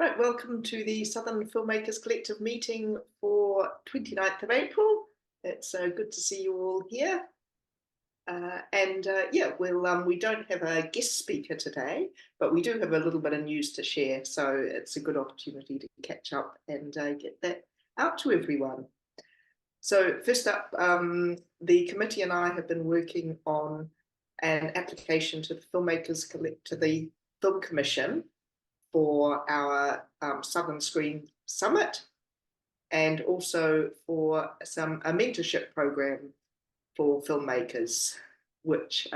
Right, welcome to the Southern Filmmakers Collective meeting for 29th of April. It's good to see you all here. We don't have a guest speaker today, but we do have a little bit of news to share, so it's a good opportunity to catch up and get that out to everyone. So first up, the committee and I have been working on an application to the Film Commission for our Southern Screen Summit, and also for a mentorship program for filmmakers, which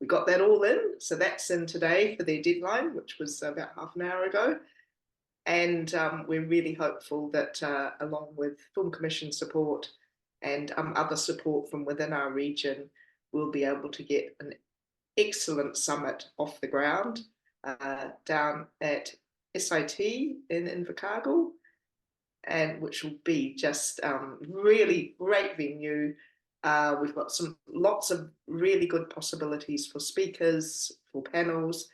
we got that all in. So that's in today for their deadline, which was about half an hour ago. And we're really hopeful that along with Film Commission support and other support from within our region, we'll be able to get an excellent summit off the ground down at SIT in Invercargill, and which will be just really great venue. We've got lots of really good possibilities for speakers, for panels,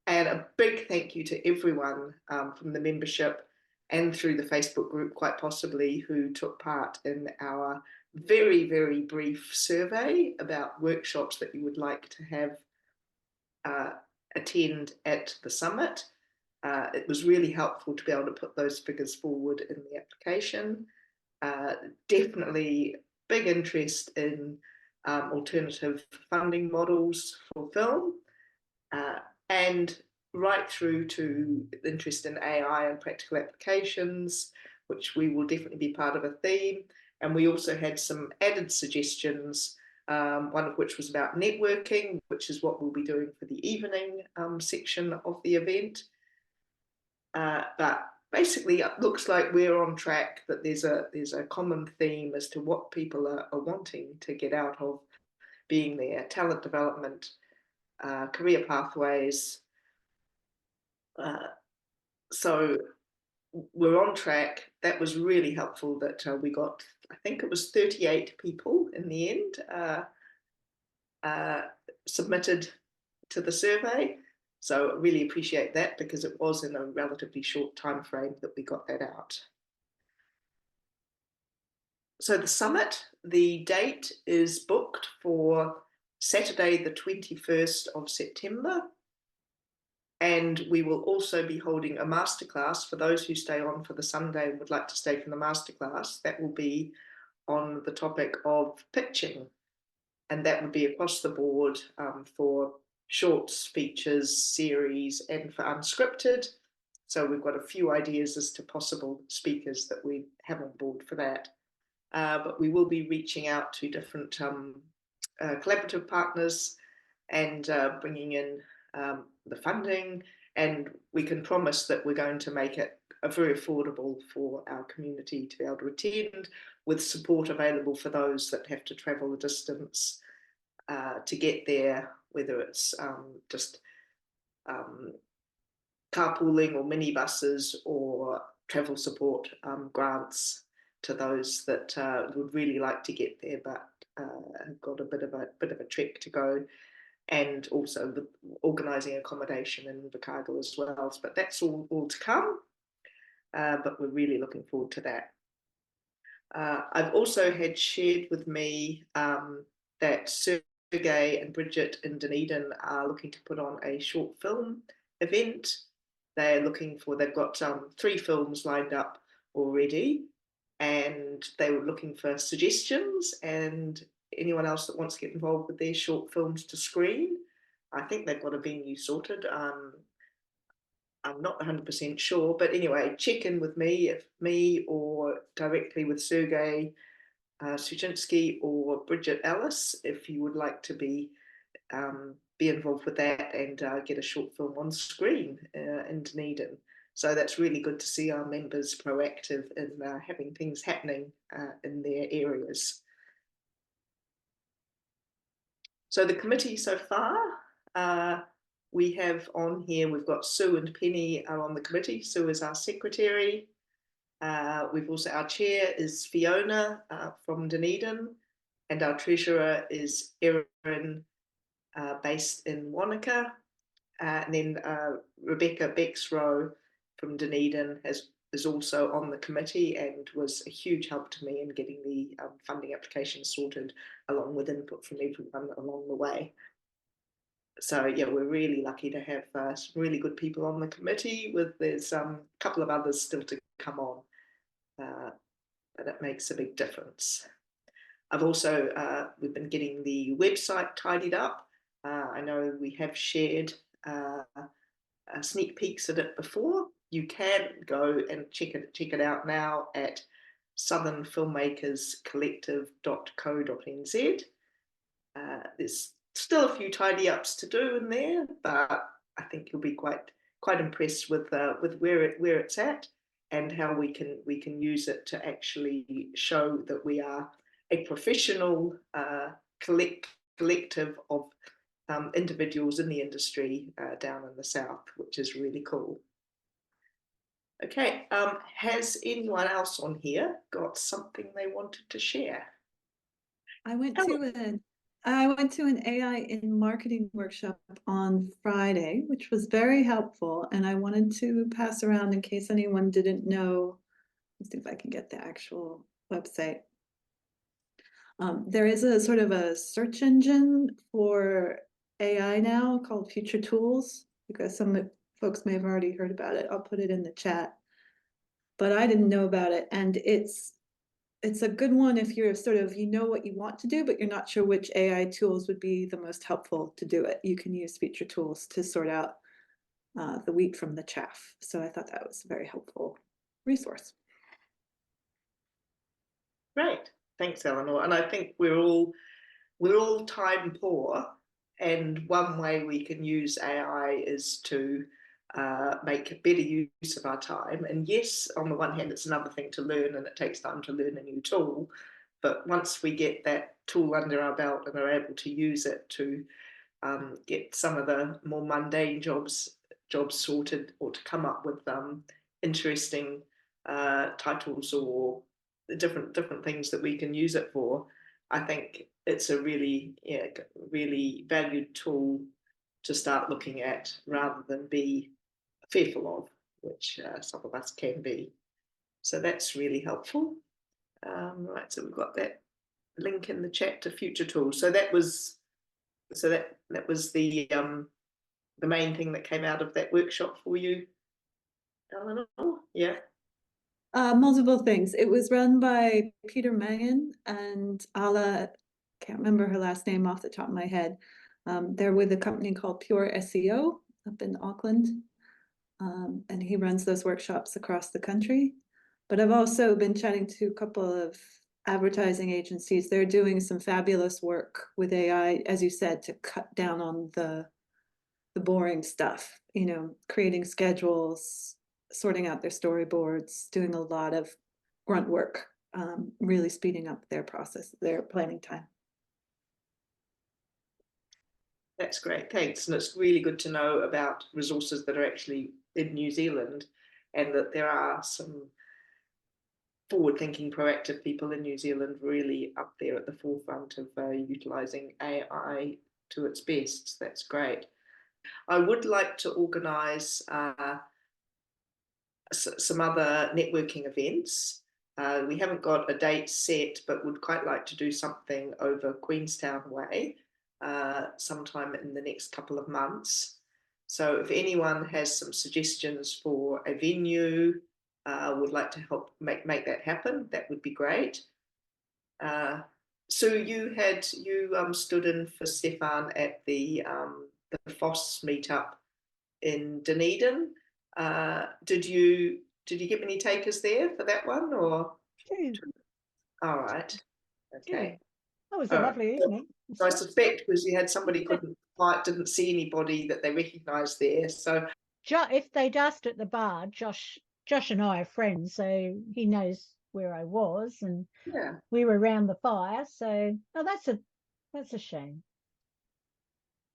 and a big thank you to everyone from the membership and through the Facebook group, quite possibly, who took part in our very, very brief survey about workshops that you would like to have attend at the summit. It was really helpful to be able to put those figures forward in the application. Definitely big interest in alternative funding models for film, and right through to interest in AI and practical applications, which we will definitely be part of a theme. And we also had some added suggestions, one of which was about networking, which is what we'll be doing for the evening section of the event. But basically, it looks like we're on track, that there's a common theme as to what people are wanting to get out of being there: talent development, career pathways. So we're on track. That was really helpful that we got, I think it was 38 people in the end submitted to the survey. So I really appreciate that, because it was in a relatively short time frame that we got that out. So the summit, the date is booked for Saturday, the 21st of September. And we will also be holding a masterclass for those who stay on for the Sunday and would like to stay for the masterclass. That will be on the topic of pitching. And that would be across the board for shorts, features, series, and for unscripted. So we've got a few ideas as to possible speakers that we have on board for that. But we will be reaching out to different collaborative partners and bringing in the funding, and we can promise that we're going to make it very affordable for our community to be able to attend, with support available for those that have to travel the distance to get there, whether it's just carpooling or minibuses, or travel support grants to those that would really like to get there but have got a bit of a trek to go, and also the organising accommodation in Invercargill as well. But that's all to come, but we're really looking forward to that. I've also had shared with me that Sergey and Bridget in Dunedin are looking to put on a short film event. They've got 3 films lined up already, and they were looking for suggestions and anyone else that wants to get involved with their short films to screen. I think they've got a venue sorted. I'm not 100% sure, but anyway, check in with me or directly with Sergey Suchinsky or Bridget Ellis if you would like to be involved with that and get a short film on screen in Dunedin. So that's really good to see our members proactive in having things happening in their areas. So the committee so far, we have on here, we've got Sue and Penny are on the committee. Sue is our secretary. We've also, our chair is Fiona from Dunedin, and our treasurer is Erin, based in Wanaka, and then Rebecca Bexrow from Dunedin is also on the committee and was a huge help to me in getting the funding application sorted, along with input from everyone along the way. So yeah, we're really lucky to have some really good people on the committee. There's a couple of others still to come on, but it makes a big difference. I've also we've been getting the website tidied up. I know we have shared sneak peeks at it before. You can go and check it out now at southernfilmmakerscollective.co.nz. There's still a few tidy ups to do in there, but I think you'll be quite impressed with where it's at and how we can use it to actually show that we are a professional collective of individuals in the industry down in the south, which is really cool. Okay, has anyone else on here got something they wanted to share? I went to an AI in marketing workshop on Friday, which was very helpful, and I wanted to pass around in case anyone didn't know. Let's see if I can get the actual website. There is a sort of a search engine for AI now called Future Tools, because some folks may have already heard about it. I'll put it in the chat, but I didn't know about it, and it's a good one if you're sort of, you know what you want to do, but you're not sure which AI tools would be the most helpful to do it. You can use Future Tools to sort out the wheat from the chaff. So I thought that was a very helpful resource. Great, thanks, Eleanor. And I think we're all time poor, and one way we can use AI is to make better use of our time. And yes, on the one hand, it's another thing to learn, and it takes time to learn a new tool. But once we get that tool under our belt and are able to use it to get some of the more mundane jobs sorted, or to come up with interesting titles or different things that we can use it for, I think it's a really valued tool to start looking at rather than be fearful of, which some of us can be. So that's really helpful. Right, so we've got that link in the chat to Future Tools. So that was the main thing that came out of that workshop for you, Eleanor? Yeah. Multiple things. It was run by Peter Mangan and Ala, can't remember her last name off the top of my head. They're with a company called Pure SEO up in Auckland. And he runs those workshops across the country. But I've also been chatting to a couple of advertising agencies. They're doing some fabulous work with AI, as you said, to cut down on the boring stuff, you know, creating schedules, sorting out their storyboards, doing a lot of grunt work, really speeding up their process, their planning time. That's great, thanks. And it's really good to know about resources that are actually in New Zealand, and that there are some forward-thinking, proactive people in New Zealand really up there at the forefront of utilising AI to its best. That's great. I would like to organise some other networking events. We haven't got a date set, but would quite like to do something over Queenstown Way sometime in the next couple of months. So if anyone has some suggestions for a venue, would like to help make that happen, that would be great. Sue, you stood in for Stefan at the FOSS meetup in Dunedin. Did you get many takers there for that one, or? Two. All right. Okay. Yeah. That was a lovely evening. So I suspect because you had somebody didn't see anybody that they recognised there. So if they'd asked at the bar, Josh and I are friends, so he knows where I was, and yeah, we were around the fire. So that's a shame.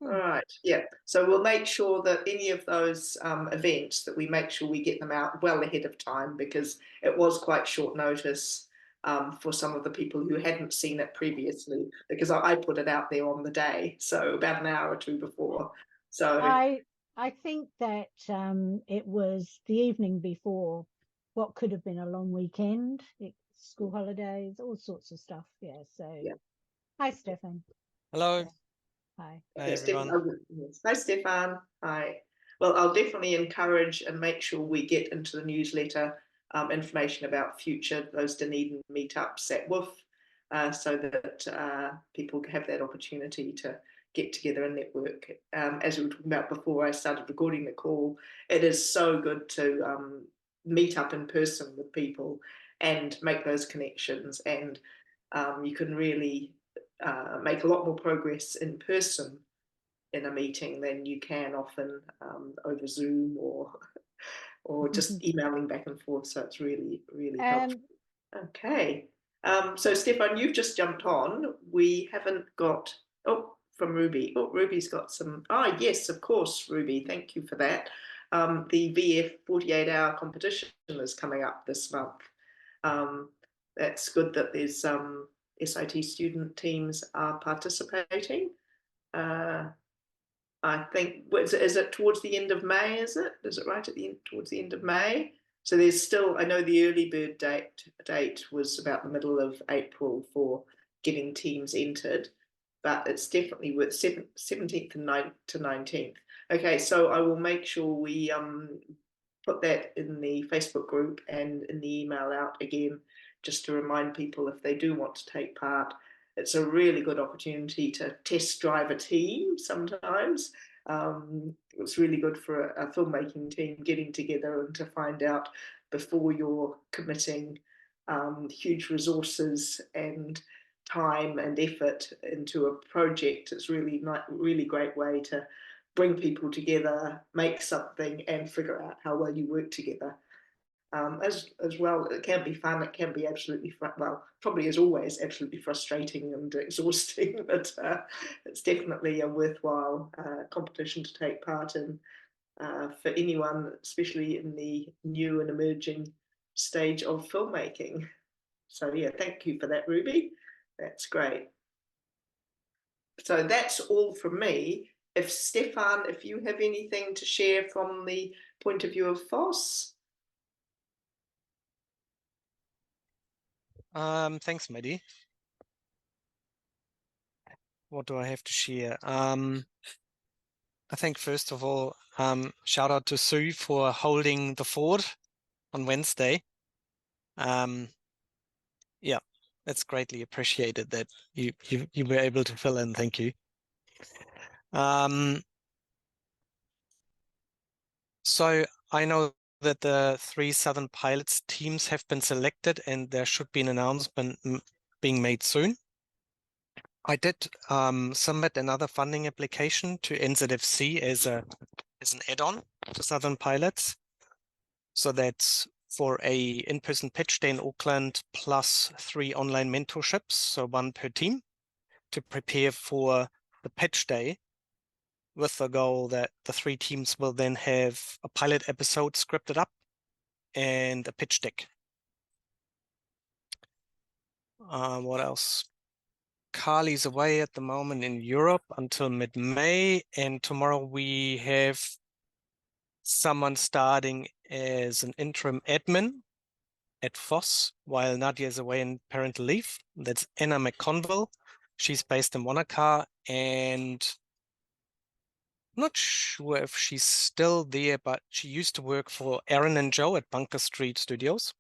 All right. Yeah. So we'll make sure that any of those events, that we make sure we get them out well ahead of time, because it was quite short notice for some of the people who hadn't seen it previously, because I put it out there on the day, so about an hour or two before. So I I think that it was the evening before what could have been a long weekend, school holidays, all sorts of stuff. Yeah. So, Yeah. hi, Stefan. Hello. Hi. Hi, Okay, everyone. Yes. Hi, Stefan. Hi. Well, I'll definitely encourage and make sure we get into the newsletter information about those Dunedin meetups at WOOF, so that people have that opportunity to get together and network. As we were talking about before I started recording the call, it is so good to meet up in person with people and make those connections, and you can really make a lot more progress in person in a meeting than you can often over Zoom or just emailing back and forth. So it's really, really helpful. Okay. So Stefan, you've just jumped on. We haven't got, from Ruby. Oh, Ruby's got some, yes, of course, Ruby. Thank you for that. The VF 48-hour competition is coming up this month. That's good that there's SIT student teams are participating. I think, is it towards the end of May, is it? Is it right at the end, towards the end of May? So there's still, I know the early bird date was about the middle of April for getting teams entered, but it's definitely worth 17th to 19th. Okay, so I will make sure we put that in the Facebook group and in the email out again, just to remind people if they do want to take part. It's a really good opportunity to test drive a team sometimes. It's really good for a filmmaking team getting together and to find out before you're committing huge resources and time and effort into a project. It's really great way to bring people together, make something, and figure out how well you work together. As well, it can be fun. It can be absolutely fun. Well, probably as always, absolutely frustrating and exhausting, but it's definitely a worthwhile competition to take part in for anyone, especially in the new and emerging stage of filmmaking. So yeah, thank you for that, Ruby. That's great. So that's all from me. If Stefan, if you have anything to share from the point of view of FOSS. Thanks, Maddie. What do I have to share? I think first of all, shout out to Sue for holding the fort on Wednesday. Yeah, it's greatly appreciated that you were able to fill in. Thank you. So I know that the 3 Southern Pilots teams have been selected, and there should be an announcement being made soon. I did submit another funding application to NZFC as an add-on to Southern Pilots. So that's for a in-person pitch day in Auckland plus 3 online mentorships, so 1 per team, to prepare for the pitch day, with the goal that the 3 teams will then have a pilot episode scripted up and a pitch deck. What else? Carly's away at the moment in Europe until mid-May, and tomorrow we have someone starting as an interim admin at FOSS while Nadia is away in parental leave. That's Anna McConville. She's based in Wanaka, and I'm not sure if she's still there, but she used to work for Aaron and Joe at Bunker Street Studios.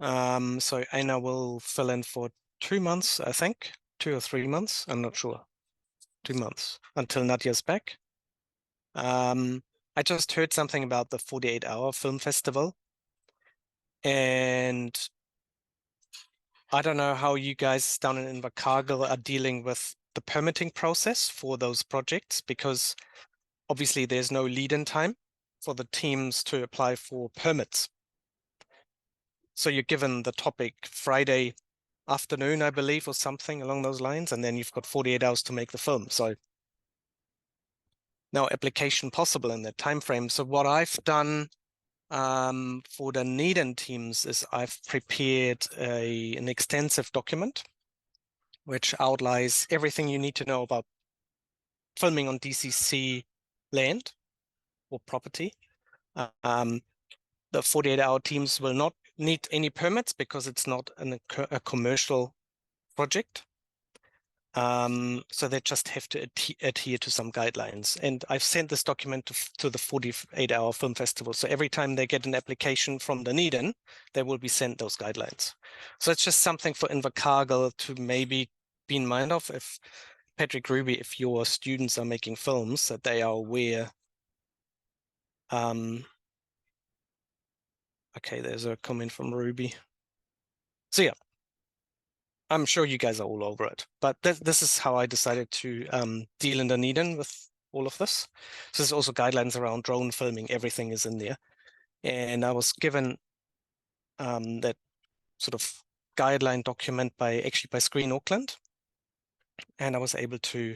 So Anna will fill in for 2 months, I think, 2 or 3 months. I'm not sure. 2 months until Nadia's back. I just heard something about the 48-hour film festival, and I don't know how you guys down in Invercargill are dealing with the permitting process for those projects, because obviously there's no lead-in time for the teams to apply for permits. So you're given the topic Friday afternoon, I believe, or something along those lines, and then you've got 48 hours to make the film. So no application possible in that time frame. So what I've done for the Dunedin teams is I've prepared an extensive document which outlines everything you need to know about filming on DCC land or property. The 48-hour teams will not need any permits because it's not a commercial project. So they just have to adhere to some guidelines. And I've sent this document to the 48-hour film festival. So every time they get an application from Dunedin, they will be sent those guidelines. So it's just something for Invercargill to maybe be in mind of. If Patrick, Ruby, if your students are making films, that they are aware. Okay, there's a comment from Ruby. So yeah, I'm sure you guys are all over it, but this is how I decided to deal in Dunedin with all of this. So there's also guidelines around drone filming, everything is in there. And I was given that sort of guideline document by Screen Auckland, and I was able to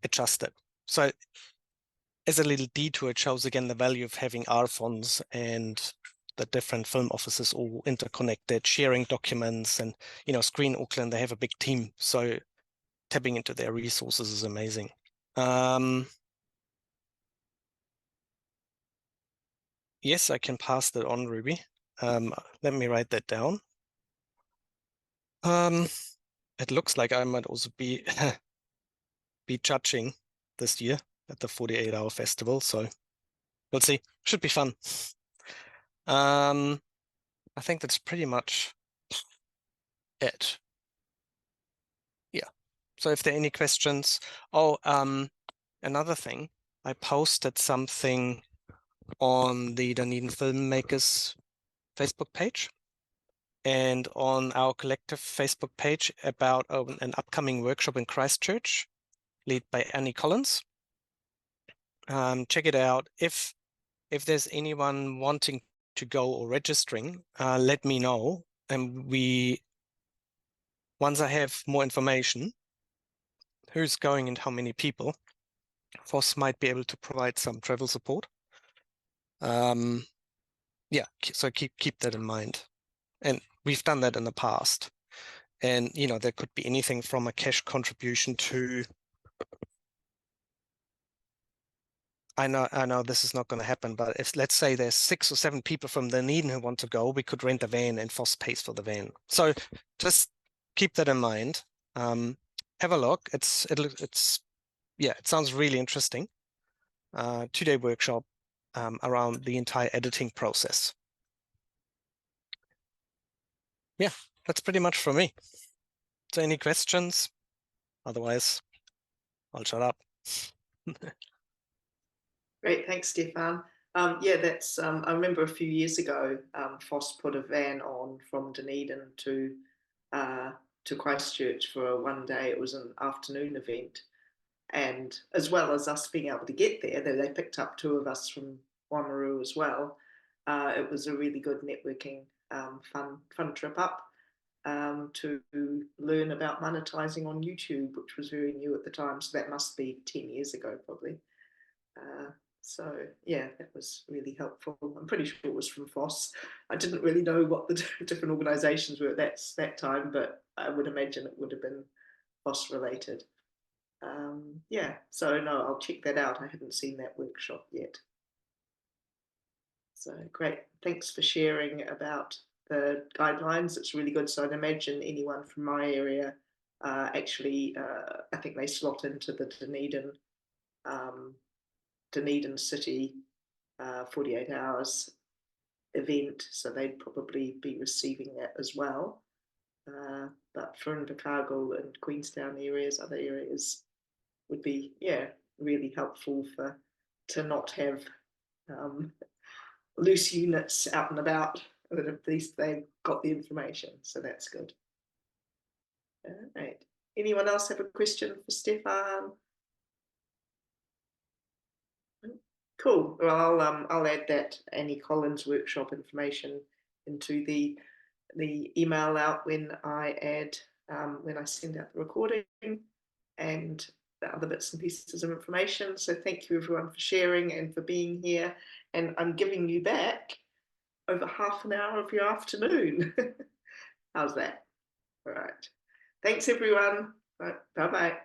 adjust it. So as a little detour, it shows again the value of having RFONs and the different film offices all interconnected, sharing documents, and Screen Auckland, they have a big team, so tapping into their resources is amazing. Yes, I can pass that on, Ruby. Let me write that down. It looks like I might also be judging this year at the 48-hour festival, so we'll see. Should be fun. I think that's pretty much it. Yeah. So if there are any questions, another thing, I posted something on the Dunedin Filmmakers Facebook page and on our collective Facebook page about an upcoming workshop in Christchurch, led by Annie Collins. Check it out. If there's anyone wanting to go or registering, let me know. And once I have more information, who's going and how many people, FOSS might be able to provide some travel support. Yeah, so keep that in mind. And we've done that in the past. And, there could be anything from a cash contribution to, I know this is not going to happen, but if, let's say there's 6 or 7 people from Dunedin who want to go, we could rent a van and FOSS pays for the van. So just keep that in mind. Have a look. It sounds really interesting. 2-day workshop around the entire editing process. Yeah, that's pretty much from me. So any questions? Otherwise, I'll shut up. Great, thanks, Stefan. Yeah, that's. I remember a few years ago, FOSS put a van on from Dunedin to Christchurch for a 1-day. It was an afternoon event, and as well as us being able to get there, they picked up 2 of us from Waimaru as well. It was a really good networking, fun trip up to learn about monetizing on YouTube, which was very new at the time. So that must be 10 years ago, probably. So yeah, that was really helpful. I'm pretty sure it was from FOSS. I didn't really know what the different organisations were at that time, but I would imagine it would have been FOSS related. Yeah, so no, I'll check that out. I haven't seen that workshop yet. So great, thanks for sharing about the guidelines. It's really good. So I'd imagine anyone from my area, actually, I think they slot into the Dunedin City 48 hours event, so they'd probably be receiving that as well. But for Invercargill and Queenstown areas, other areas would be, really helpful to not have loose units out and about, but at least they've got the information, so that's good. All right. Anyone else have a question for Stefan? Cool. Well, I'll add that Annie Collins workshop information into the email out when I send out the recording and the other bits and pieces of information. So thank you everyone for sharing and for being here. And I'm giving you back over half an hour of your afternoon. How's that? All right. Thanks everyone. Bye bye.